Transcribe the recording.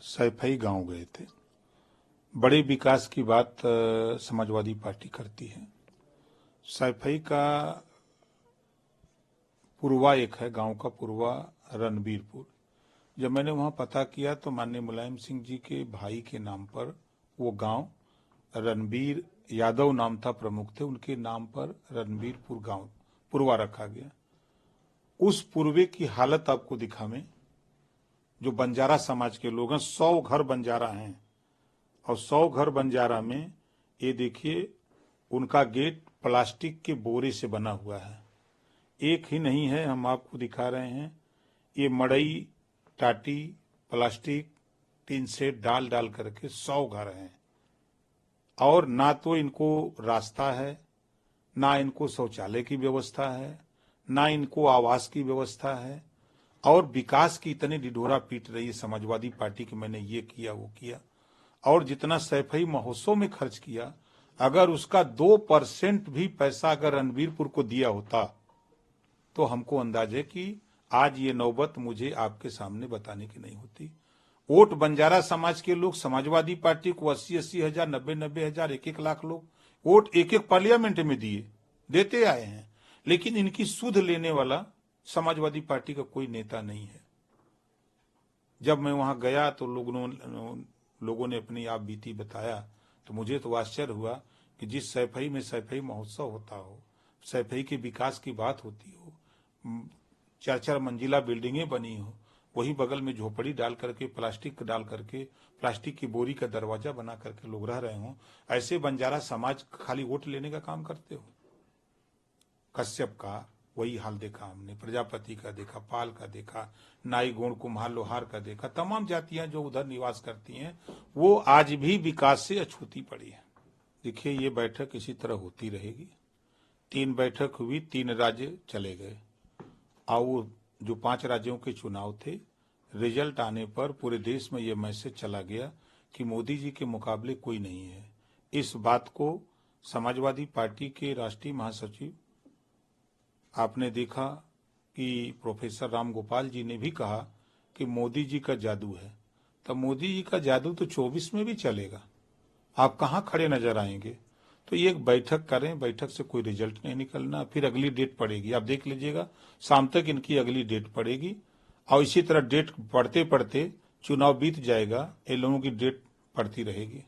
सैफई गांव गए थे। बड़े विकास की बात समाजवादी पार्टी करती है। सैफई का पूर्वा एक है, गांव का पूर्वा रणबीरपुर। जब मैंने वहां पता किया तो माननीय मुलायम सिंह जी के भाई के नाम पर वो गांव, रणबीर यादव नाम था, प्रमुख थे, उनके नाम पर रणबीरपुर गांव पूर्वा रखा गया। उस पूर्वे की हालत आपको दिखावें। जो बंजारा समाज के लोग हैं, 100 घर बंजारा हैं, और 100 घर बंजारा में ये देखिए उनका गेट प्लास्टिक के बोरे से बना हुआ है। एक ही नहीं है, हम आपको दिखा रहे हैं। ये मड़ई, टाटी, प्लास्टिक, टीन सेट डाल डाल करके 100 घर हैं, और ना तो इनको रास्ता है, ना इनको शौचालय की व्यवस्था है, ना इनको आवास की व्यवस्था है, और विकास की इतनी ढिढोरा पीट रही है समाजवादी पार्टी की, मैंने ये किया वो किया। और जितना सैफई महोत्सव में खर्च किया, अगर उसका 2% भी पैसा अगर रणबीरपुर को दिया होता तो हमको अंदाज है कि आज ये नौबत मुझे आपके सामने बताने की नहीं होती। वोट बंजारा समाज के लोग समाजवादी पार्टी को 80-80 हजार, 90-90 हजार, 1-1 लाख लोग वोट एक पार्लियामेंट में देते आए हैं, लेकिन इनकी सुध लेने वाला समाजवादी पार्टी का कोई नेता नहीं है। जब मैं वहां गया तो लोगों ने अपनी आप बीती बताया, तो मुझे तो आश्चर्य हुआ कि जिस सैफई में सैफई महोत्सव होता हो, सैफई के विकास की बात होती हो, 4-4 मंजिला बिल्डिंगें बनी हो, वही बगल में झोपड़ी डाल करके, प्लास्टिक डाल करके, प्लास्टिक की बोरी का दरवाजा बना करके लोग रह रहे हों, ऐसे बंजारा समाज खाली वोट लेने का काम करते हो। कश्यप का वही हाल देखा हमने, प्रजापति का देखा, पाल का देखा, नाई, गोंड, कुम्हार, लोहार का देखा। तमाम जातियां जो उधर निवास करती हैं वो आज भी विकास से अछूती पड़ी है। देखिए, ये बैठक इसी तरह होती रहेगी। 3 बैठक हुई, 3 राज्य चले गए, और जो 5 राज्यों के चुनाव थे, रिजल्ट आने पर पूरे देश में यह मैसेज चला गया कि मोदी जी के मुकाबले कोई नहीं है। इस बात को समाजवादी पार्टी के राष्ट्रीय महासचिव, आपने देखा कि प्रोफेसर राम गोपाल जी ने भी कहा कि मोदी जी का जादू है। तब मोदी जी का जादू तो 24 में भी चलेगा, आप कहां खड़े नजर आएंगे। तो ये एक बैठक करें, बैठक से कोई रिजल्ट नहीं निकलना, फिर अगली डेट पड़ेगी, आप देख लीजिएगा, शाम तक इनकी अगली डेट पड़ेगी, और इसी तरह डेट पढ़ते पढ़ते चुनाव बीत जाएगा, इन लोगों की डेट पड़ती रहेगी।